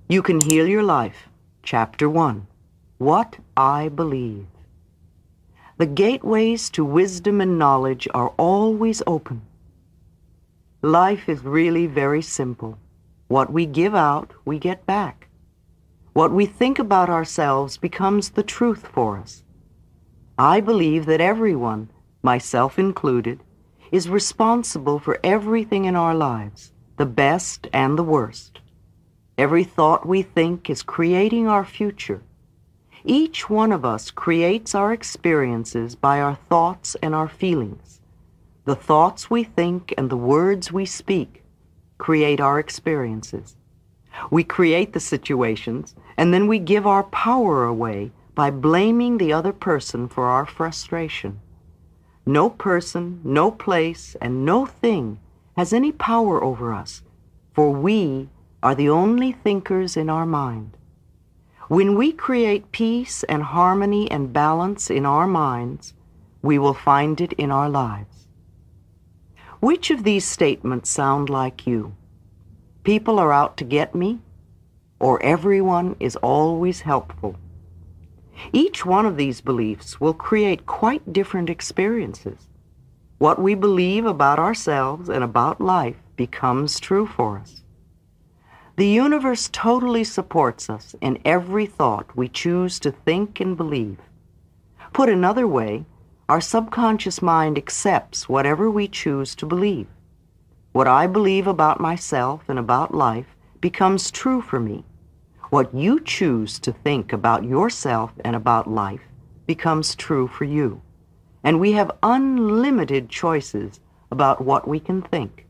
You Can Heal Your Life, Chapter 1, What I Believe. The gateways to wisdom and knowledge are always open. Life is really very simple. What we give out, we get back. What we think about ourselves becomes the truth for us. I believe that everyone, myself included, is responsible for everything in our lives, the best and the worst. Every thought we think is creating our future. Each one of us creates our experiences by our thoughts and our feelings. The thoughts we think and the words we speak create our experiences. We create the situations, and then we give our power away by blaming the other person for our frustration. No person, no place, and no thing has any power over us, for we are the only thinkers in our mind. When we create peace and harmony and balance in our minds, we will find it in our lives. Which of these statements sound like you? People are out to get me, or everyone is always helpful? Each one of these beliefs will create quite different experiences. What we believe about ourselves and about life becomes true for us. The universe totally supports us in every thought we choose to think and believe. Put another way, our subconscious mind accepts whatever we choose to believe. What I believe about myself and about life becomes true for me. What you choose to think about yourself and about life becomes true for you. And we have unlimited choices about what we can think.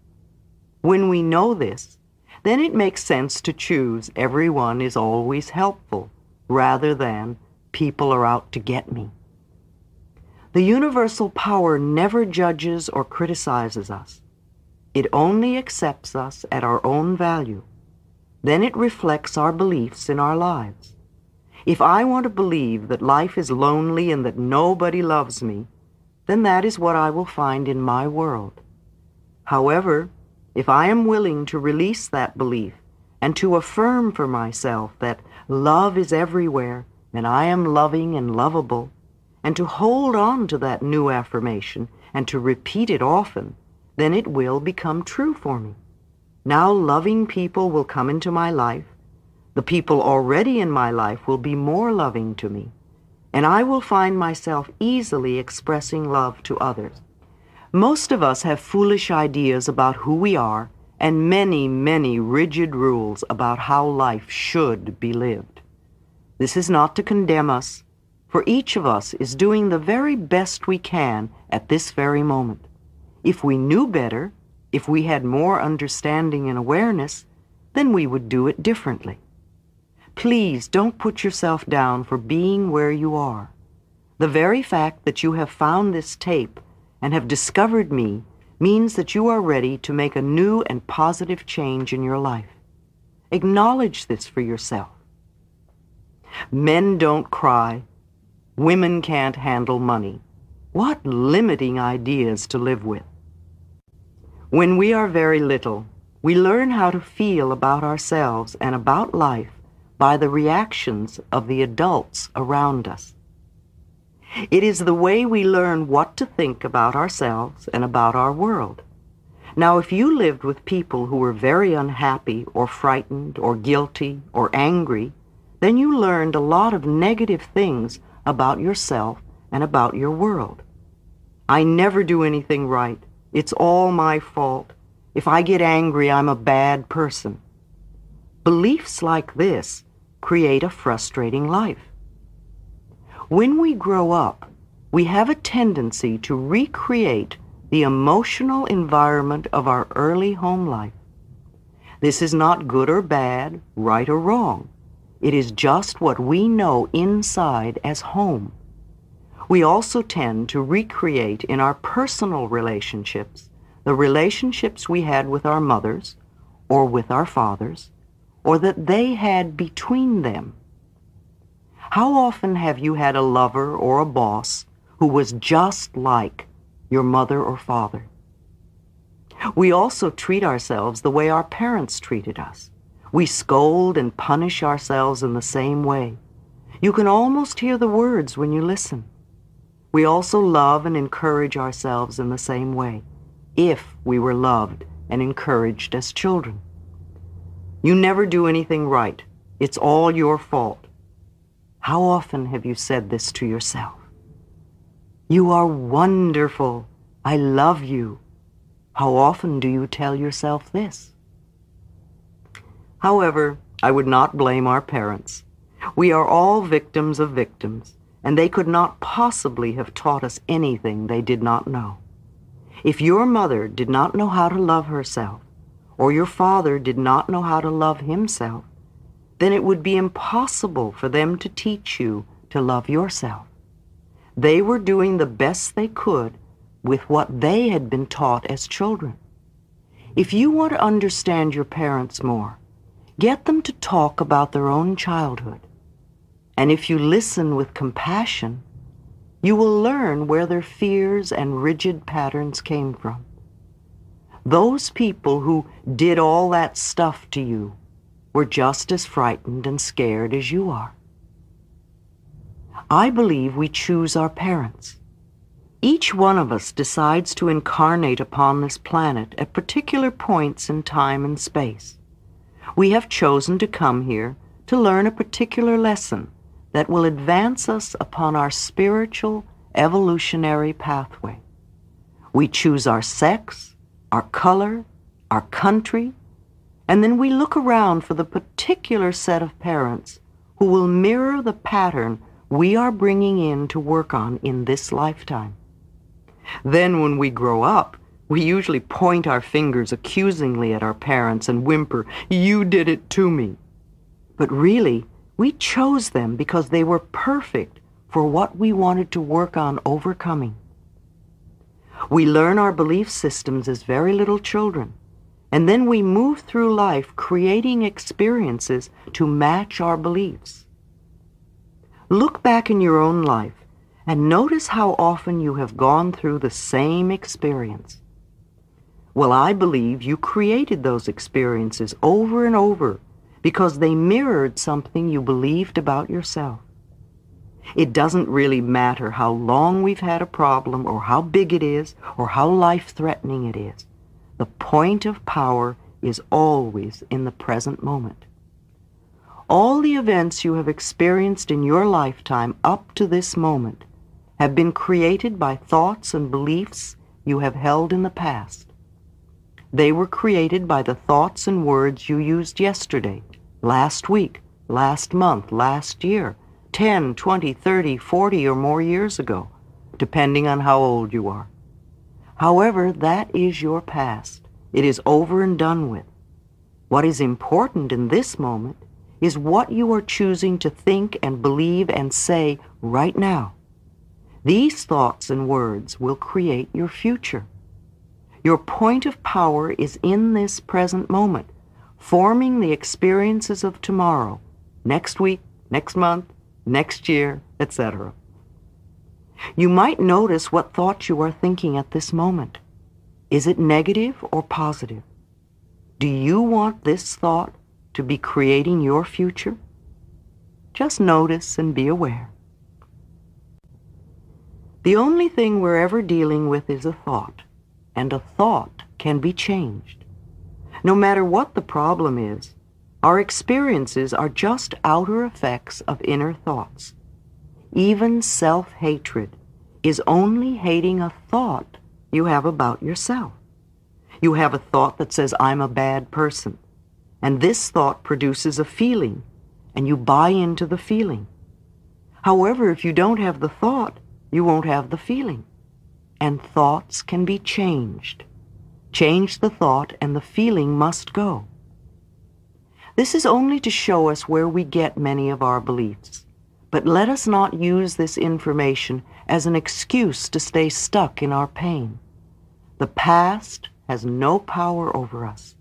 When we know this, then it makes sense to choose everyone is always helpful rather than people are out to get me. The universal power never judges or criticizes us. It only accepts us at our own value. Then it reflects our beliefs in our lives. If I want to believe that life is lonely and that nobody loves me, then that is what I will find in my world. However, if I am willing to release that belief and to affirm for myself that love is everywhere and I am loving and lovable, and to hold on to that new affirmation and to repeat it often, then it will become true for me. Now loving people will come into my life. The people already in my life will be more loving to me, and I will find myself easily expressing love to others. Most of us have foolish ideas about who we are and many, many rigid rules about how life should be lived. This is not to condemn us, for each of us is doing the very best we can at this very moment. If we knew better, if we had more understanding and awareness, then we would do it differently. Please don't put yourself down for being where you are. The very fact that you have found this tape and have discovered me means that you are ready to make a new and positive change in your life. Acknowledge this for yourself. Men don't cry. Women can't handle money. What limiting ideas to live with. When we are very little, we learn how to feel about ourselves and about life by the reactions of the adults around us. It is the way we learn what to think about ourselves and about our world. Now, if you lived with people who were very unhappy or frightened or guilty or angry, then you learned a lot of negative things about yourself and about your world. I never do anything right. It's all my fault. If I get angry, I'm a bad person. Beliefs like this create a frustrating life. When we grow up, we have a tendency to recreate the emotional environment of our early home life. This is not good or bad, right or wrong. It is just what we know inside as home. We also tend to recreate in our personal relationships the relationships we had with our mothers or with our fathers, or that they had between them. How often have you had a lover or a boss who was just like your mother or father? We also treat ourselves the way our parents treated us. We scold and punish ourselves in the same way. You can almost hear the words when you listen. We also love and encourage ourselves in the same way, if we were loved and encouraged as children. You never do anything right. It's all your fault. How often have you said this to yourself? You are wonderful. I love you. How often do you tell yourself this? However, I would not blame our parents. We are all victims of victims, and they could not possibly have taught us anything they did not know. If your mother did not know how to love herself, or your father did not know how to love himself, then it would be impossible for them to teach you to love yourself. They were doing the best they could with what they had been taught as children. If you want to understand your parents more, get them to talk about their own childhood. And if you listen with compassion, you will learn where their fears and rigid patterns came from. Those people who did all that stuff to you were just as frightened and scared as you are. I believe we choose our parents. Each one of us decides to incarnate upon this planet at particular points in time and space. We have chosen to come here to learn a particular lesson that will advance us upon our spiritual, evolutionary pathway. We choose our sex, our color, our country, and then we look around for the particular set of parents who will mirror the pattern we are bringing in to work on in this lifetime. Then when we grow up, we usually point our fingers accusingly at our parents and whimper, "You did it to me." But really, we chose them because they were perfect for what we wanted to work on overcoming. We learn our belief systems as very little children, and then we move through life creating experiences to match our beliefs. Look back in your own life and notice how often you have gone through the same experience. Well, I believe you created those experiences over and over because they mirrored something you believed about yourself. It doesn't really matter how long we've had a problem or how big it is or how life-threatening it is. The point of power is always in the present moment. All the events you have experienced in your lifetime up to this moment have been created by thoughts and beliefs you have held in the past. They were created by the thoughts and words you used yesterday, last week, last month, last year, 10, 20, 30, 40 or more years ago, depending on how old you are. However, that is your past. It is over and done with. What is important in this moment is what you are choosing to think and believe and say right now. These thoughts and words will create your future. Your point of power is in this present moment, forming the experiences of tomorrow, next week, next month, next year, etc. You might notice what thoughts you are thinking at this moment. Is it negative or positive? Do you want this thought to be creating your future? Just notice and be aware. The only thing we're ever dealing with is a thought, and a thought can be changed. No matter what the problem is, our experiences are just outer effects of inner thoughts. Even self-hatred is only hating a thought you have about yourself. You have a thought that says, "I'm a bad person," and this thought produces a feeling, and you buy into the feeling. However, if you don't have the thought, you won't have the feeling. And thoughts can be changed. Change the thought and the feeling must go. This is only to show us where we get many of our beliefs. But let us not use this information as an excuse to stay stuck in our pain. The past has no power over us.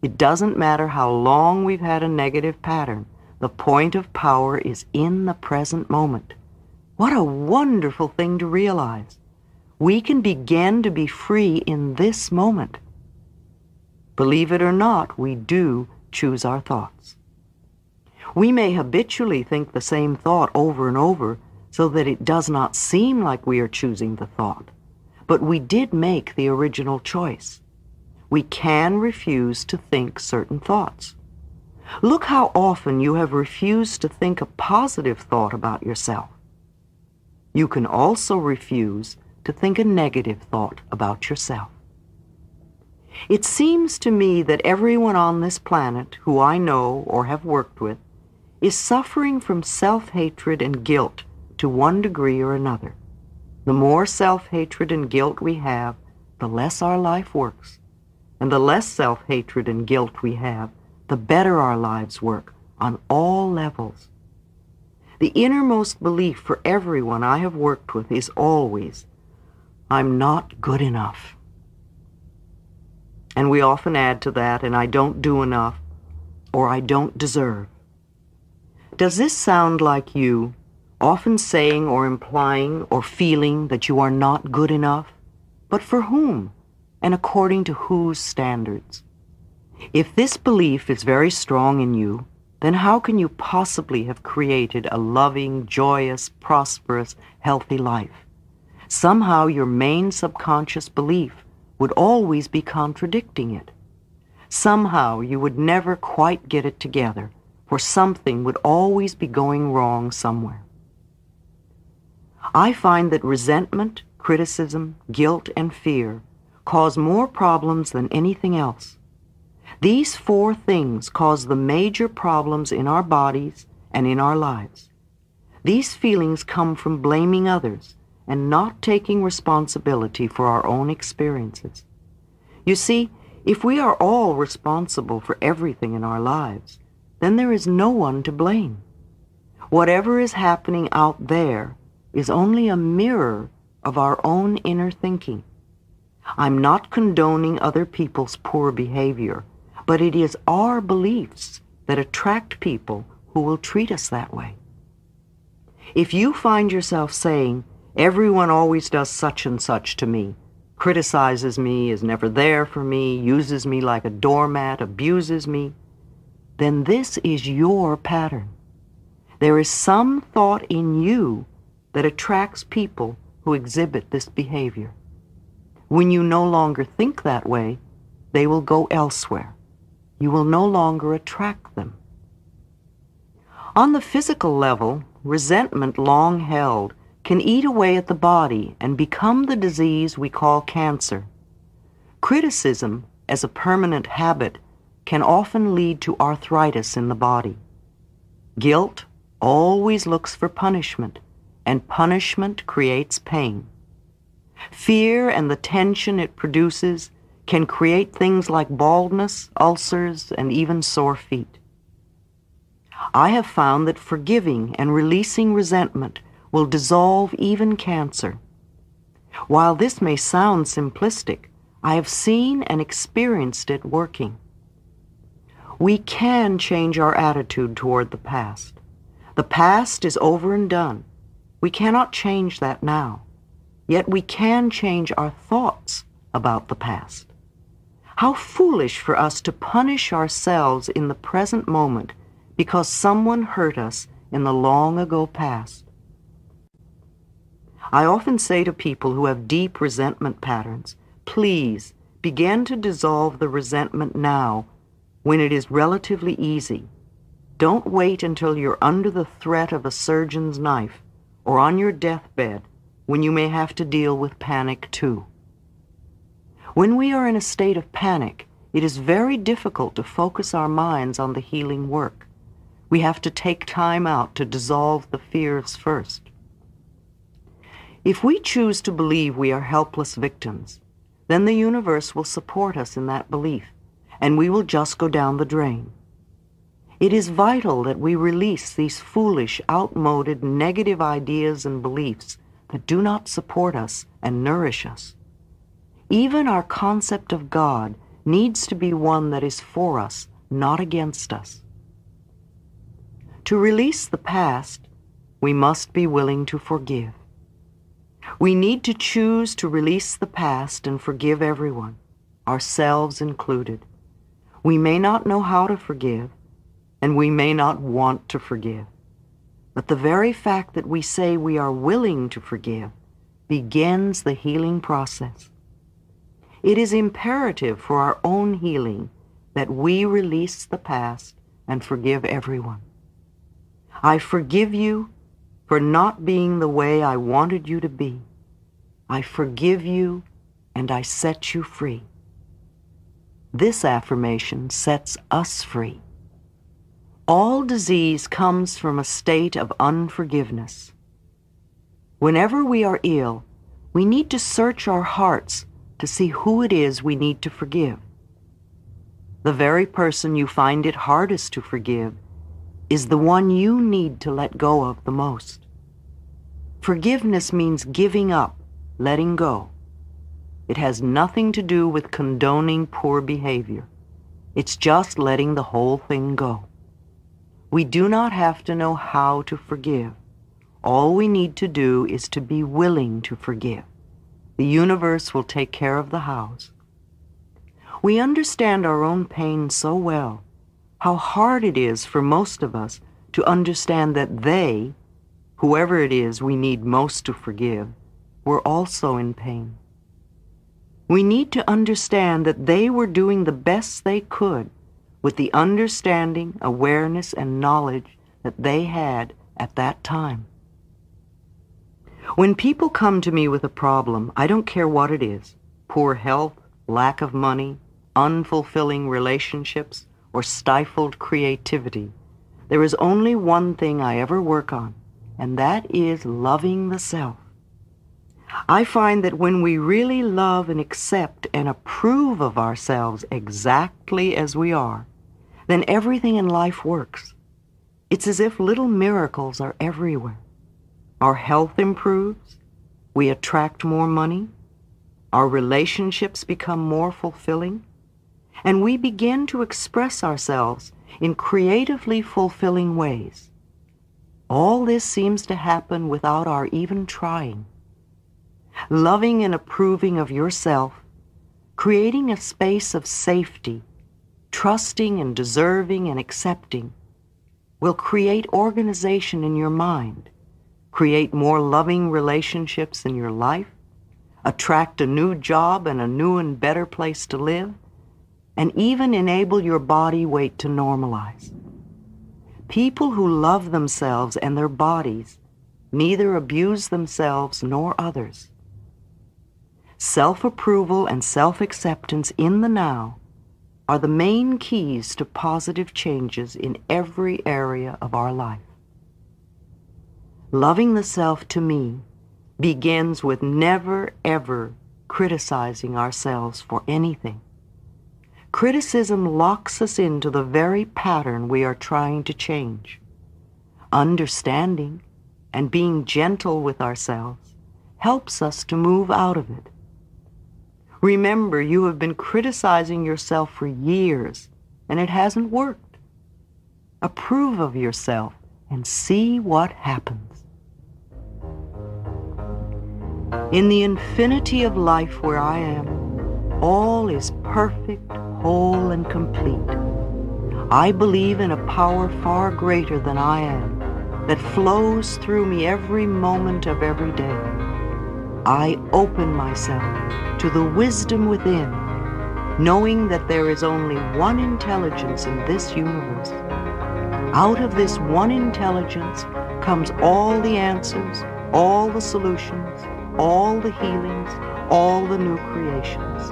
It doesn't matter how long we've had a negative pattern. The point of power is in the present moment. What a wonderful thing to realize. We can begin to be free in this moment. Believe it or not, we do choose our thoughts. We may habitually think the same thought over and over so that it does not seem like we are choosing the thought, but we did make the original choice. We can refuse to think certain thoughts. Look how often you have refused to think a positive thought about yourself. You can also refuse to think a negative thought about yourself. It seems to me that everyone on this planet who I know or have worked with is suffering from self-hatred and guilt to one degree or another. The more self-hatred and guilt we have, the less our life works. And the less self-hatred and guilt we have, the better our lives work on all levels. The innermost belief for everyone I have worked with is always, I'm not good enough. And we often add to that, and I don't do enough, or I don't deserve. Does this sound like you, often saying or implying or feeling that you are not good enough? But for whom, and according to whose standards? If this belief is very strong in you, then how can you possibly have created a loving, joyous, prosperous, healthy life? Somehow your main subconscious belief would always be contradicting it. Somehow you would never quite get it together, for something would always be going wrong somewhere. I find that resentment, criticism, guilt, and fear cause more problems than anything else. These four things cause the major problems in our bodies and in our lives. These feelings come from blaming others and not taking responsibility for our own experiences. You see, if we are all responsible for everything in our lives, then there is no one to blame. Whatever is happening out there is only a mirror of our own inner thinking. I'm not condoning other people's poor behavior, but it is our beliefs that attract people who will treat us that way. If you find yourself saying, everyone always does such and such to me, criticizes me, is never there for me, uses me like a doormat, abuses me, then this is your pattern. There is some thought in you that attracts people who exhibit this behavior. When you no longer think that way, they will go elsewhere. You will no longer attract them. On the physical level, resentment long held can eat away at the body and become the disease we call cancer. Criticism, as a permanent habit, can often lead to arthritis in the body. Guilt always looks for punishment, and punishment creates pain. Fear and the tension it produces can create things like baldness, ulcers, and even sore feet. I have found that forgiving and releasing resentment will dissolve even cancer. While this may sound simplistic, I have seen and experienced it working. We can change our attitude toward the past. The past is over and done. We cannot change that now. Yet we can change our thoughts about the past. How foolish for us to punish ourselves in the present moment because someone hurt us in the long ago past. I often say to people who have deep resentment patterns, please begin to dissolve the resentment now when it is relatively easy. Don't wait until you're under the threat of a surgeon's knife or on your deathbed when you may have to deal with panic too. When we are in a state of panic, it is very difficult to focus our minds on the healing work. We have to take time out to dissolve the fears first. If we choose to believe we are helpless victims, then the universe will support us in that belief, and we will just go down the drain. It is vital that we release these foolish, outmoded, negative ideas and beliefs that do not support us and nourish us. Even our concept of God needs to be one that is for us, not against us. To release the past, we must be willing to forgive. We need to choose to release the past and forgive everyone, ourselves included. We may not know how to forgive, and we may not want to forgive. But the very fact that we say we are willing to forgive begins the healing process. It is imperative for our own healing that we release the past and forgive everyone. I forgive you for not being the way I wanted you to be. I forgive you and I set you free. This affirmation sets us free. All disease comes from a state of unforgiveness. Whenever we are ill, we need to search our hearts to see who it is we need to forgive. The very person you find it hardest to forgive is the one you need to let go of the most. Forgiveness means giving up, letting go. It has nothing to do with condoning poor behavior. It's just letting the whole thing go. We do not have to know how to forgive. All we need to do is to be willing to forgive. The universe will take care of the hows. We understand our own pain so well, how hard it is for most of us to understand that they, whoever it is we need most to forgive, were also in pain. We need to understand that they were doing the best they could with the understanding, awareness, and knowledge that they had at that time. When people come to me with a problem, I don't care what it is, poor health, lack of money, unfulfilling relationships, or stifled creativity, there is only one thing I ever work on, and that is loving the self. I find that when we really love and accept and approve of ourselves exactly as we are, then everything in life works. It's as if little miracles are everywhere. Our health improves, we attract more money, our relationships become more fulfilling, and we begin to express ourselves in creatively fulfilling ways. All this seems to happen without our even trying. Loving and approving of yourself, creating a space of safety, trusting and deserving and accepting, will create organization in your mind, create more loving relationships in your life, attract a new job and a new and better place to live, and even enable your body weight to normalize. People who love themselves and their bodies neither abuse themselves nor others. Self-approval and self-acceptance in the now are the main keys to positive changes in every area of our life. Loving the self, to me, begins with never, ever criticizing ourselves for anything. Criticism locks us into the very pattern we are trying to change. Understanding and being gentle with ourselves helps us to move out of it. Remember, you have been criticizing yourself for years, and it hasn't worked. Approve of yourself and see what happens. In the infinity of life where I am, all is perfect, whole, and complete. I believe in a power far greater than I am, that flows through me every moment of every day. I open myself to the wisdom within, knowing that there is only one intelligence in this universe. Out of this one intelligence comes all the answers, all the solutions, all the healings, all the new creations.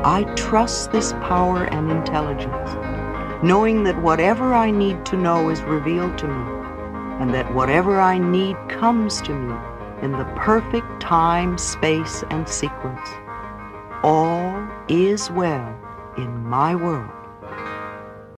I trust this power and intelligence, knowing that whatever I need to know is revealed to me, and that whatever I need comes to me in the perfect time, space, and sequence. All is well in my world.